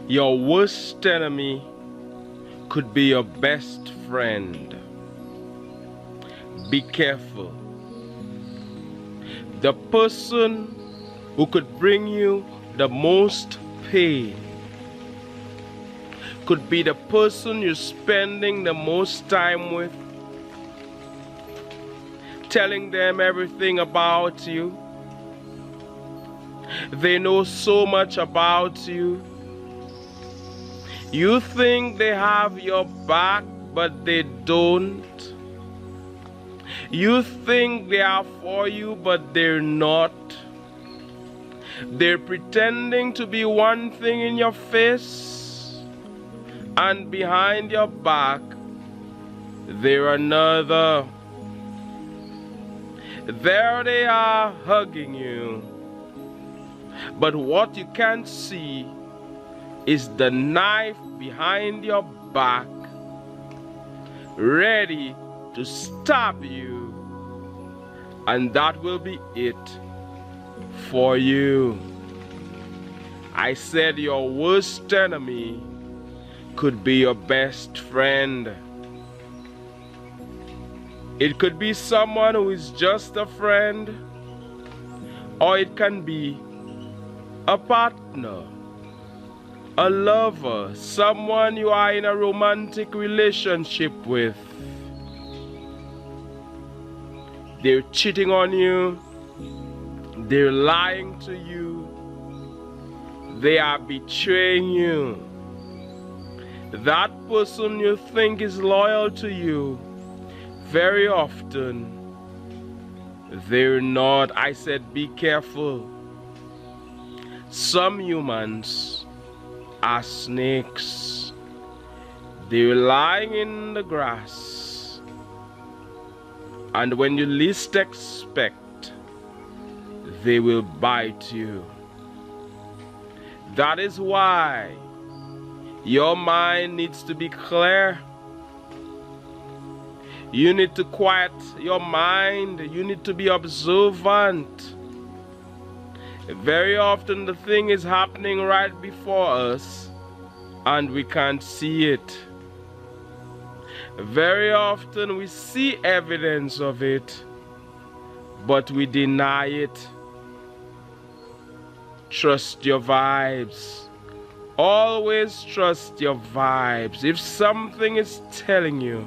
Your worst enemy could be your best friend. Be careful. The person who could bring you the most pain could be the person you're spending the most time with, telling them everything about you. They know so much about you. You think they have your back, but they don't. You think they are for you, but they're not. They're pretending to be one thing in your face, and behind your back, they're another. There they are hugging you. But what you can't see is the knife behind your back, ready to stab you. And that will be it for you. I said your worst enemy could be your best friend. It could be someone who is just a friend, or it can be a partner, a lover, someone you are in a romantic relationship with. They're cheating on you, they're lying to you, they are betraying you. That person you think is loyal to you, very often they're not. I said be careful. Some humans are snakes. They're lying in the grass, and when you least expect, they will bite you. That is why your mind needs to be clear. You need to quiet your mind. You need to be observant. Very often the thing is happening right before us and we can't see it. Very often we see evidence of it, but we deny it. Trust your vibes. Always trust your vibes. If something is telling you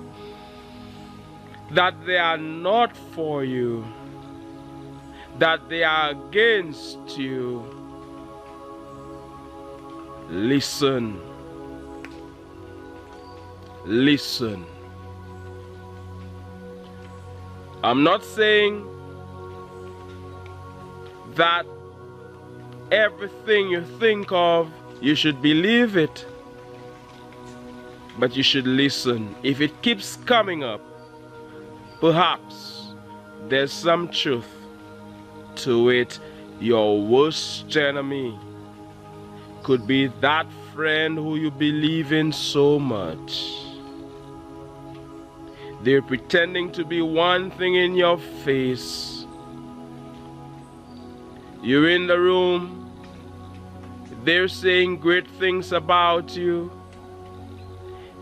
that they are not for you, that they are against you, listen. Listen. I'm not saying that everything you think of, you should believe it, but you should listen. If it keeps coming up, perhaps there's some truth to it. Your worst enemy could be that friend who you believe in so much. They're pretending to be one thing in your face. You're in the room, they're saying great things about you.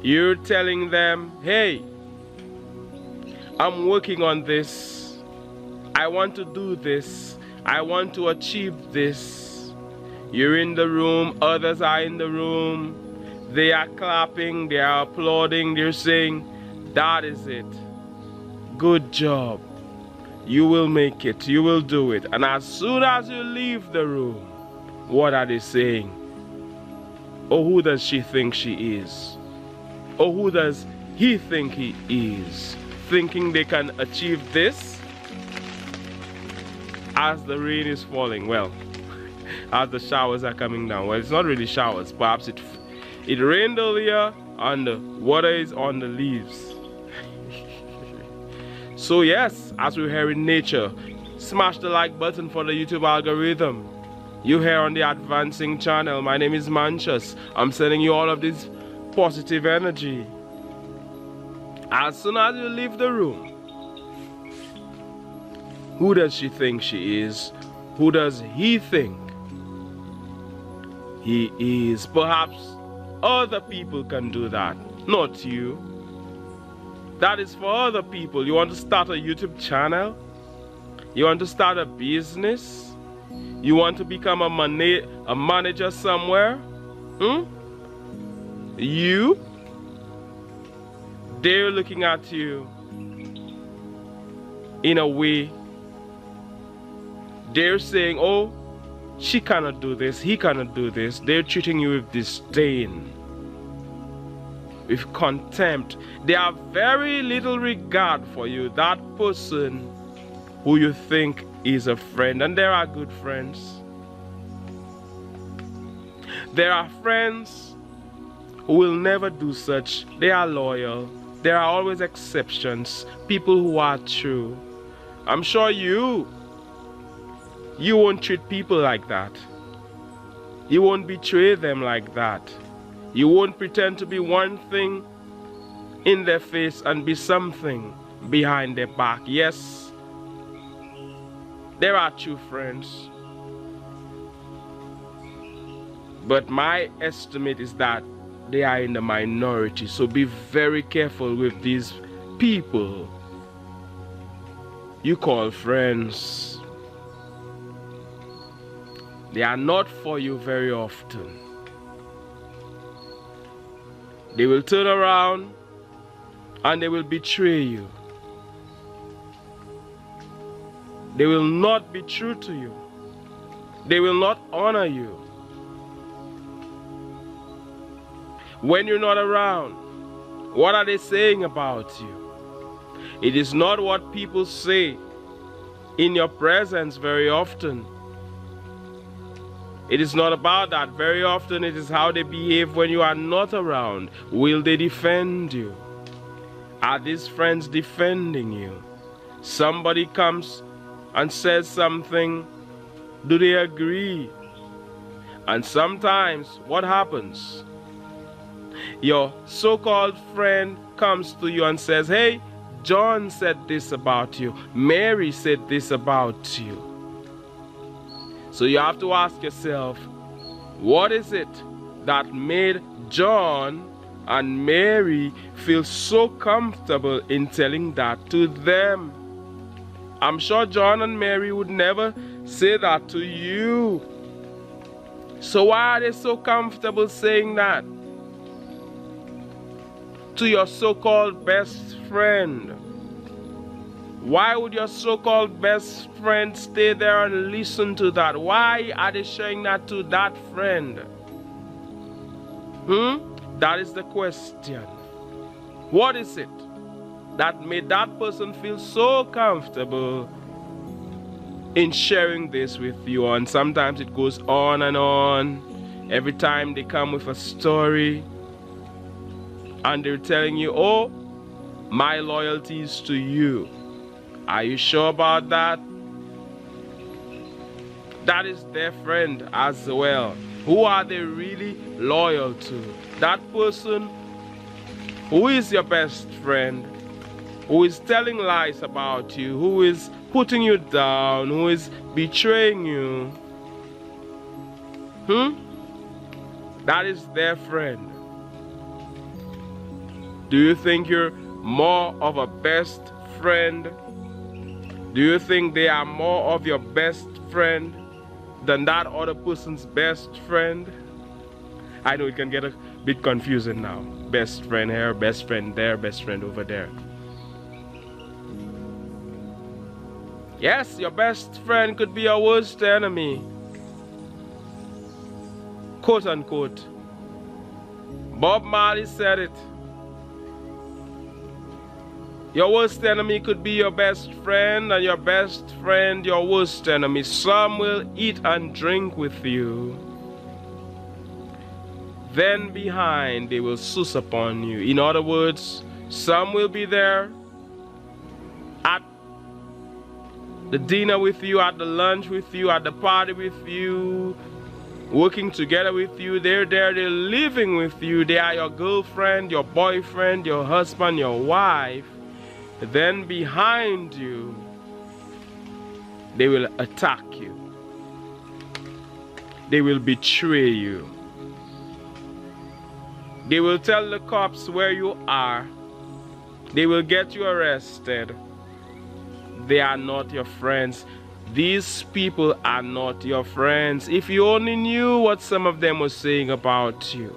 You're telling them, hey, I'm working on this. I want to do this. I want to achieve this. You're in the room, others are in the room. They are clapping, they are applauding, they're saying, that is it. Good job. You will make it. You will do it. And as soon as you leave the room, what are they saying? Oh, who does she think she is? Oh, who does he think he is? Thinking they can achieve this as the rain is falling. Well, as the showers are coming down. Well, it's not really showers. Perhaps it rained earlier and the water is on the leaves. So yes, as we're here in nature, smash the like button for the YouTube algorithm. You here on the Advancing channel. My name is Manchus. I'm sending you all of this positive energy. As soon as you leave the room, who does she think she is? Who does he think he is. Perhaps other people can do that, not you. That is for other people. You want to start a YouTube channel? You want to start a business? You want to become a manager somewhere? You? They're looking at you in a way. They're saying, oh, she cannot do this, he cannot do this. They're treating you with disdain, with contempt. They have very little regard for you, that person who you think is a friend. And there are good friends. There are friends who will never do such. They are loyal. There are always exceptions, people who are true. I'm sure you won't treat people like that. You won't betray them like that. You won't pretend to be one thing in their face and be something behind their back. Yes, there are true friends. But my estimate is that they are in the minority. So be very careful with these people you call friends. They are not for you very often. They will turn around and they will betray you. They will not be true to you. They will not honor you. When you're not around, what are they saying about you? It is not what people say in your presence very often. It is not about that. Very often it is how they behave when you are not around. Will they defend you? Are these friends defending you? Somebody comes and says something. Do they agree? And sometimes what happens? Your so-called friend comes to you and says, hey, John said this about you. Mary said this about you. So you have to ask yourself, what is it that made John and Mary feel so comfortable in telling that to them? I'm sure John and Mary would never say that to you. So why are they so comfortable saying that to your so-called best friend? Why would your so-called best friend stay there and listen to that? Why are they sharing that to that friend? That is the question. What is it that made that person feel so comfortable in sharing this with you? And sometimes it goes on and on. Every time they come with a story and they're telling you, oh, my loyalty is to you. Are you sure about that? That is their friend as well. Who are they really loyal to? That person who is your best friend, who is telling lies about you, who is putting you down, who is betraying you. That is their friend. Do you think you're more of a best friend? Do you think they are more of your best friend than that other person's best friend? I know it can get a bit confusing now. Best friend here, best friend there, best friend over there. Yes, your best friend could be your worst enemy. Quote unquote. Bob Marley said it. Your worst enemy could be your best friend, and your best friend your worst enemy. Some will eat and drink with you. Then behind they will sus upon you. In other words, some will be there at the dinner with you, at the lunch with you, at the party with you, working together with you. They're there, they're living with you. They are your girlfriend, your boyfriend, your husband, your wife. Then behind you, they will attack you. They will betray you. They will tell the cops where you are. They will get you arrested. They are not your friends. These people are not your friends. If you only knew what some of them were saying about you.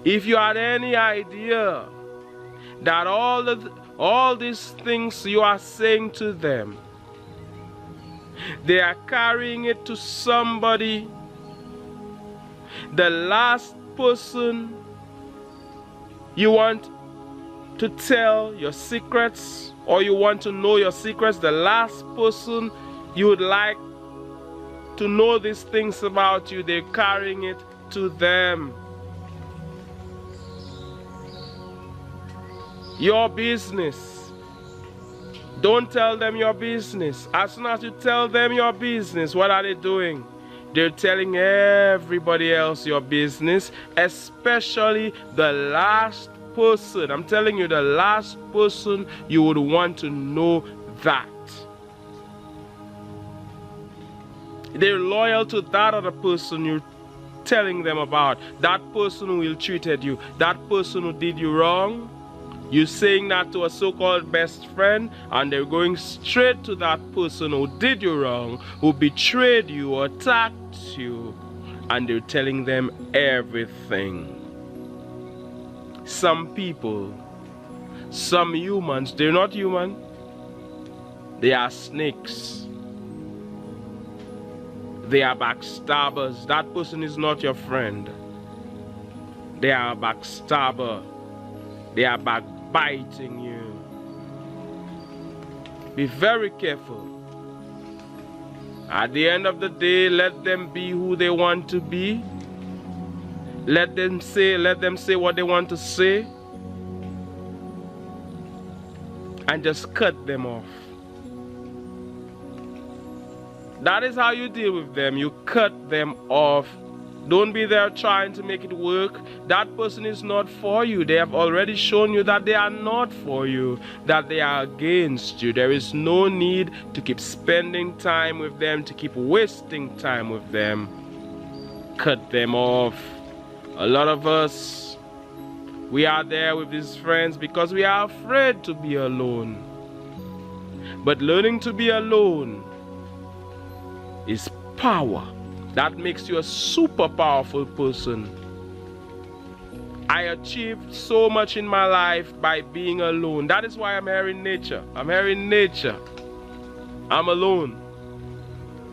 If you had any idea that all these things you are saying to them, they are carrying it to somebody. The last person you want to tell your secrets, or you want to know your secrets, the last person you would like to know these things about you, they're carrying it to them. Your business. Don't tell them your business. As soon as you tell them your business, what are they doing? They're telling everybody else your business, especially the last person. I'm telling you, the last person you would want to know that. They're loyal to that other person you're telling them about. That person who ill-treated you. That person who did you wrong. You're saying that to a so-called best friend, and they're going straight to that person who did you wrong, who betrayed you or attacked you, and they're telling them everything. Some people, some humans, they're not human. They are snakes. They are backstabbers. That person is not your friend. They are a backstabber. They are backbiting you. Be very careful. At the end of the day, let them be who they want to be. Let them say what they want to say. And just cut them off. That is how you deal with them. You cut them off. Don't be there trying to make it work. That person is not for you. They have already shown you that they are not for you, that they are against you. There is no need to keep spending time with them, to keep wasting time with them. Cut them off. A lot of us, we are there with these friends because we are afraid to be alone. But learning to be alone is power. That makes you a super powerful person. I achieved so much in my life by being alone. That is why I'm here in nature. I'm here in nature. I'm alone.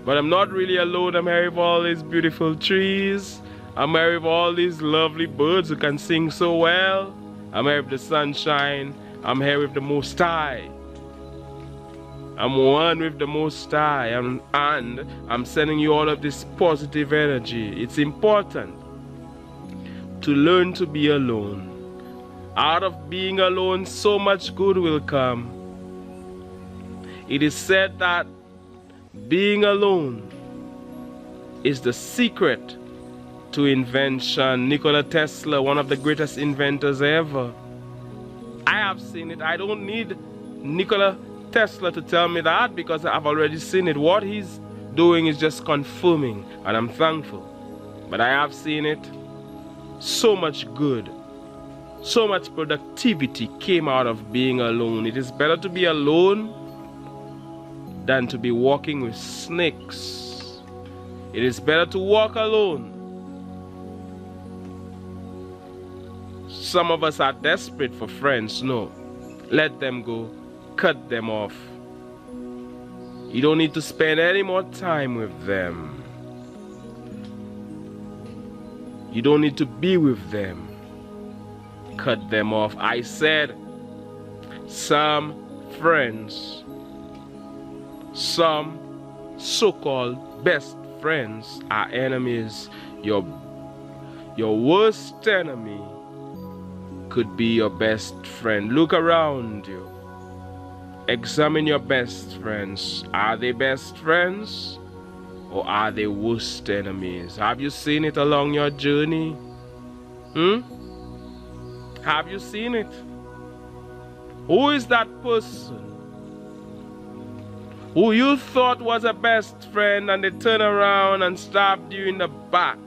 But I'm not really alone. I'm here with all these beautiful trees. I'm here with all these lovely birds who can sing so well. I'm here with the sunshine. I'm here with the Most High. I'm one with the Most High, and I'm sending you all of this positive energy. It's important to learn to be alone. Out of being alone, so much good will come. It is said that being alone is the secret to invention. Nikola Tesla, one of the greatest inventors ever. I have seen it. I don't need Nikola Tesla to tell me that, because I've already seen it. What he's doing is just confirming, and I'm thankful. But I have seen it. So much good, so much productivity came out of being alone. It is better to be alone than to be walking with snakes. It is better to walk alone. Some of us are desperate for friends. No, let them go. Cut them off. You don't need to spend any more time with them. You don't need to be with them. Cut them off. I said some friends, some so-called best friends are enemies. Your worst enemy could be your best friend. Look around you. Examine your best friends. Are they best friends, or are they worst enemies? Have you seen it along your journey? Have you seen it? Who is that person who you thought was a best friend, and they turn around and stabbed you in the back?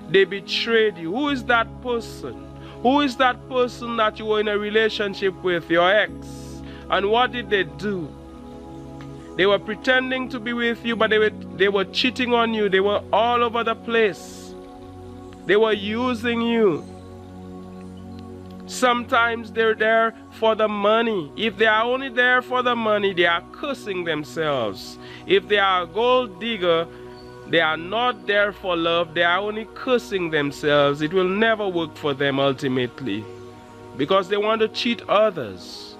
They betrayed you. Who is that person? Who is that person that you were in a relationship with, your ex? And what did they do? They were pretending to be with you, but they were cheating on you. They were all over the place. They were using you. Sometimes they're there for the money. If they are only there for the money, they are cursing themselves. If they are a gold digger, they are not there for love. They are only cursing themselves. It will never work for them ultimately, because they want to cheat others.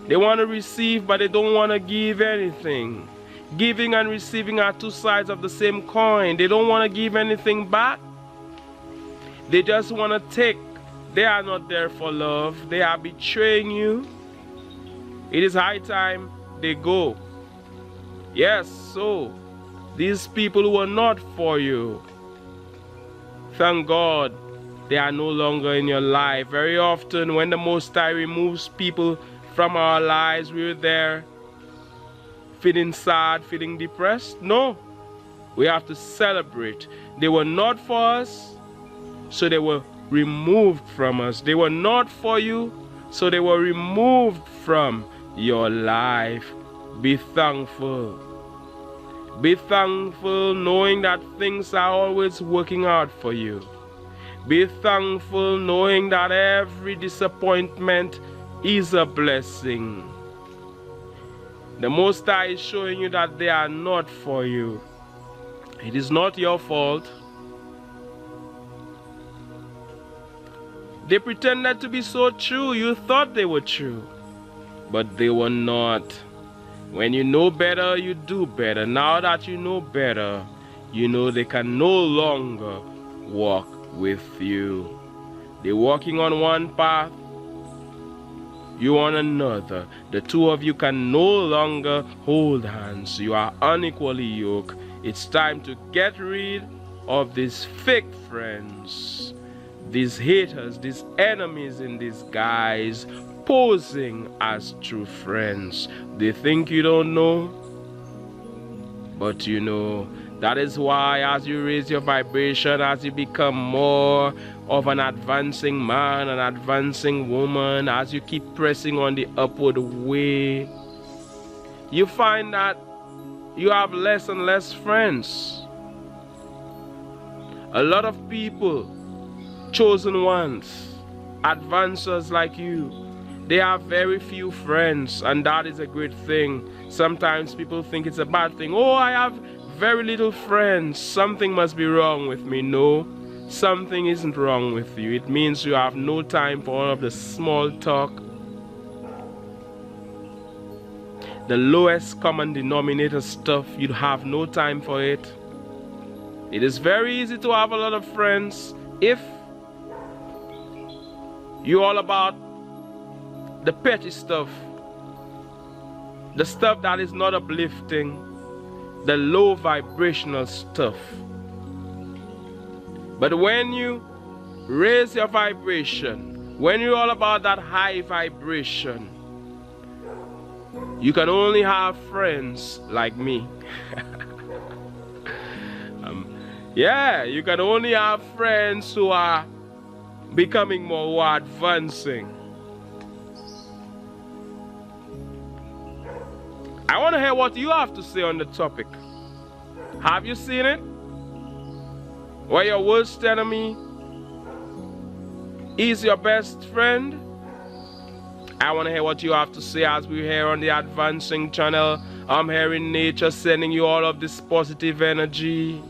They want to receive, but they don't want to give anything. Giving and receiving are two sides of the same coin. They don't want to give anything back. They just want to take. They are not there for love. They are betraying you. It is high time they go. Yes, so these people who are not for you, thank God they are no longer in your life. Very often when the Most High removes people from our lives, we're there feeling sad, feeling depressed. No, we have to celebrate. They were not for us, so they were removed from us. They were not for you, so they were removed from your life. Be thankful. Be thankful, knowing that things are always working out for you. Be thankful, knowing that every disappointment is a blessing. The Most High is showing you that they are not for you. It is not your fault. They pretended to be so true. You thought they were true, but they were not. When you know better, you do better. Now that you know better, you know they can no longer walk with you. They're walking on one path, you on another. The two of you can no longer hold hands. You are unequally yoked. It's time to get rid of these fake friends, these haters, these enemies in disguise, posing as true friends. They think you don't know, but you know. That is why as you raise your vibration, as you become more of an advancing man, an advancing woman, as you keep pressing on the upward way, you find that you have less and less friends. A lot of people, chosen ones, advancers like you, they have very few friends, and that is a great thing. Sometimes people think it's a bad thing. Oh, I have very little friends. Something must be wrong with me. No, something isn't wrong with you. It means you have no time for all of the small talk. The lowest common denominator stuff, you have no time for it. It is very easy to have a lot of friends if you're all about the petty stuff, the stuff that is not uplifting, the low vibrational stuff. But when you raise your vibration, when you're all about that high vibration, you can only have friends like me. Yeah, you can only have friends who are becoming more, who are advancing. I want to hear what you have to say on the topic. Have you seen it? Where your worst enemy is your best friend? I want to hear what you have to say as we're here on the Advancing channel. I'm here in nature sending you all of this positive energy.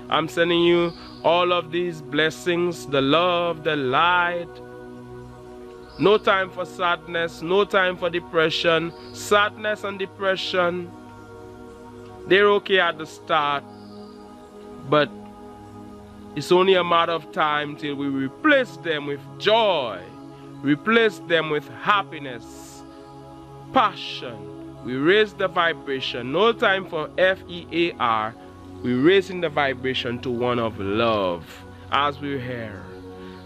I'm sending you all of these blessings, the love, the light. No time for sadness, no time for depression. Sadness and depression, they're okay at the start, but it's only a matter of time till we replace them with joy, replace them with happiness, passion. We raise the vibration. No time for FEAR. We're raising the vibration to one of love as we're here.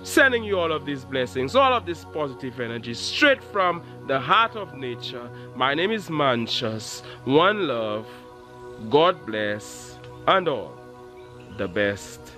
Sending you all of these blessings, all of this positive energy straight from the heart of nature. My name is Manchus. One love, God bless, and all the best.